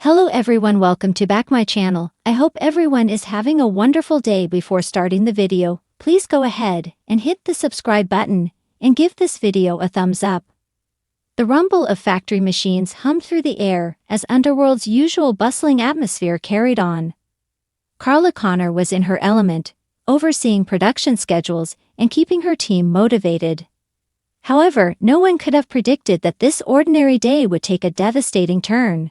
Hello everyone, welcome to back my channel. I hope everyone is having a wonderful day. Before starting the video, please go ahead and hit the subscribe button and give this video a thumbs up. The rumble of factory machines hummed through the air as Underworld's usual bustling atmosphere carried on. Carla Connor was in her element, overseeing production schedules and keeping her team motivated. However, no one could have predicted that this ordinary day would take a devastating turn.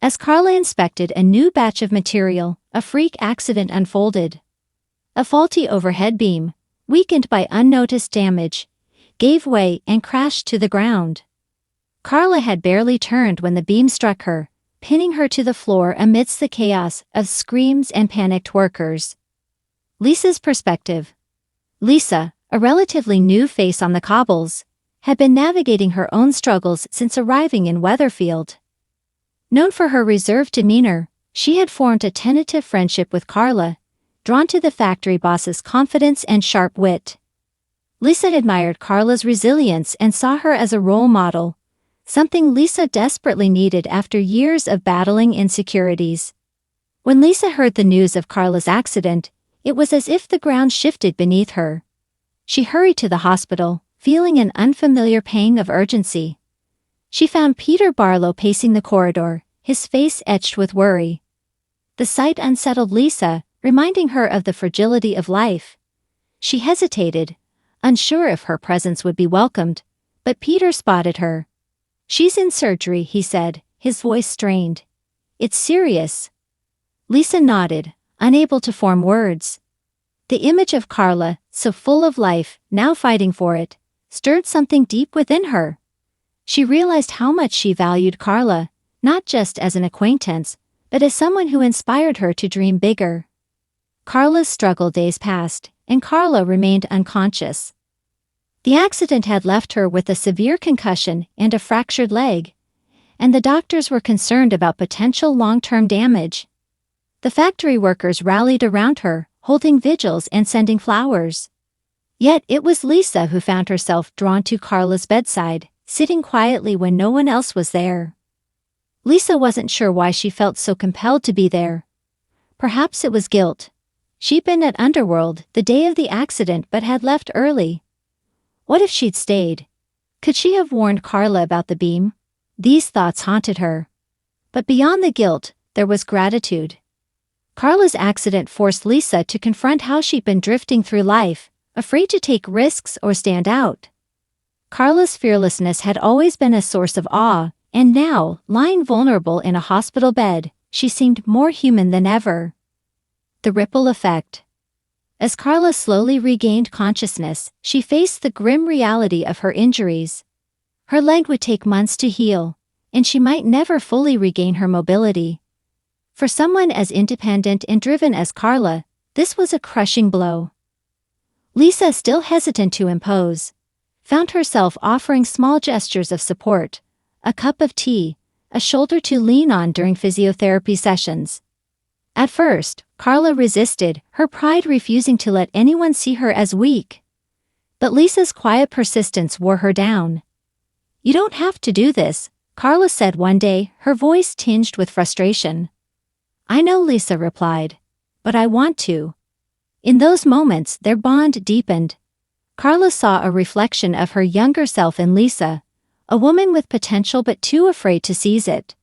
As Carla inspected a new batch of material, a freak accident unfolded. A faulty overhead beam, weakened by unnoticed damage, gave way and crashed to the ground. Carla had barely turned when the beam struck her, pinning her to the floor amidst the chaos of screams and panicked workers. Lisa's perspective. Lisa, a relatively new face on the cobbles, had been navigating her own struggles since arriving in Weatherfield. Known for her reserved demeanor, she had formed a tentative friendship with Carla, drawn to the factory boss's confidence and sharp wit. Lisa admired Carla's resilience and saw her as a role model, something Lisa desperately needed after years of battling insecurities. When Lisa heard the news of Carla's accident, it was as if the ground shifted beneath her. She hurried to the hospital, feeling an unfamiliar pang of urgency. She found Peter Barlow pacing the corridor, his face etched with worry. The sight unsettled Lisa, reminding her of the fragility of life. She hesitated, unsure if her presence would be welcomed, but Peter spotted her. "She's in surgery," he said, his voice strained. "It's serious." Lisa nodded, unable to form words. The image of Carla, so full of life, now fighting for it, stirred something deep within her. She realized how much she valued Carla, not just as an acquaintance, but as someone who inspired her to dream bigger. Carla's struggle days passed, and Carla remained unconscious. The accident had left her with a severe concussion and a fractured leg, and the doctors were concerned about potential long-term damage. The factory workers rallied around her, holding vigils and sending flowers. Yet it was Lisa who found herself drawn to Carla's bedside, sitting quietly when no one else was there. Lisa wasn't sure why she felt so compelled to be there. Perhaps it was guilt. She'd been at Underworld the day of the accident but had left early. What if she'd stayed? Could she have warned Carla about the beam? These thoughts haunted her. But beyond the guilt, there was gratitude. Carla's accident forced Lisa to confront how she'd been drifting through life, afraid to take risks or stand out. Carla's fearlessness had always been a source of awe, and now, lying vulnerable in a hospital bed, she seemed more human than ever. The ripple effect. As Carla slowly regained consciousness, she faced the grim reality of her injuries. Her leg would take months to heal, and she might never fully regain her mobility. For someone as independent and driven as Carla, this was a crushing blow. Lisa, still hesitant to impose, found herself offering small gestures of support, a cup of tea, a shoulder to lean on during physiotherapy sessions. At first, Carla resisted, her pride refusing to let anyone see her as weak. But Lisa's quiet persistence wore her down. "You don't have to do this," Carla said one day, her voice tinged with frustration. "I know," Lisa replied, "but I want to." In those moments, their bond deepened. Carla saw a reflection of her younger self in Lisa, a woman with potential but too afraid to seize it.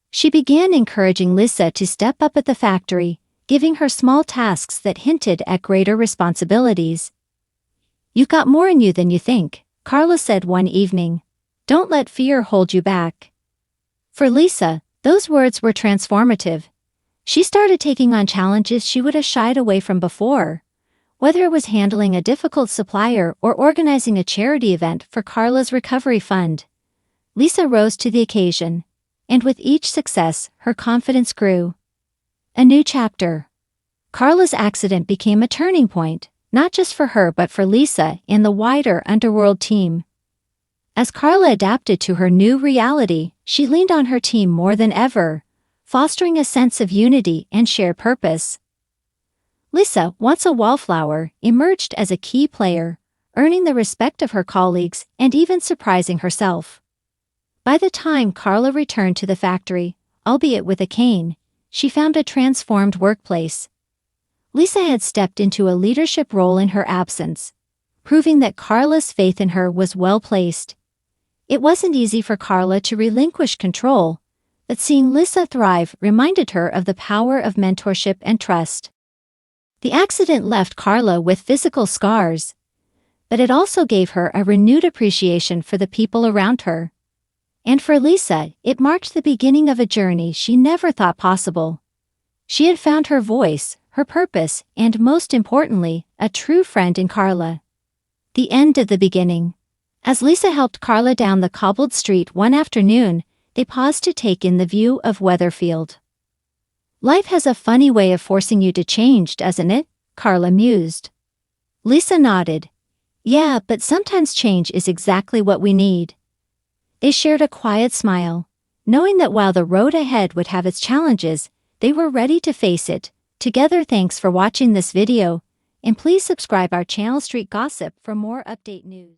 She began encouraging Lisa to step up at the factory, giving her small tasks that hinted at greater responsibilities. "You've got more in you than you think," Carla said one evening. "Don't let fear hold you back." For Lisa, those words were transformative. She started taking on challenges she would have shied away from before. Whether it was handling a difficult supplier or organizing a charity event for Carla's recovery fund, Lisa rose to the occasion, and with each success, her confidence grew. A new chapter. Carla's accident became a turning point, not just for her but for Lisa and the wider Underworld team. As Carla adapted to her new reality, she leaned on her team more than ever, fostering a sense of unity and shared purpose. Lisa, once a wallflower, emerged as a key player, earning the respect of her colleagues and even surprising herself. By the time Carla returned to the factory, albeit with a cane, she found a transformed workplace. Lisa had stepped into a leadership role in her absence, proving that Carla's faith in her was well placed. It wasn't easy for Carla to relinquish control, but seeing Lisa thrive reminded her of the power of mentorship and trust. The accident left Carla with physical scars, but it also gave her a renewed appreciation for the people around her. And for Lisa, it marked the beginning of a journey she never thought possible. She had found her voice, her purpose, and most importantly, a true friend in Carla. The end of the beginning. As Lisa helped Carla down the cobbled street one afternoon, they paused to take in the view of Weatherfield. Life has a funny way of forcing you to change, doesn't it? Carla mused. Lisa nodded. Yeah, but sometimes change is exactly what we need. They shared a quiet smile, knowing that while the road ahead would have its challenges, they were ready to face it. Together, thanks for watching this video, and please subscribe our channel Street Gossip for more update news.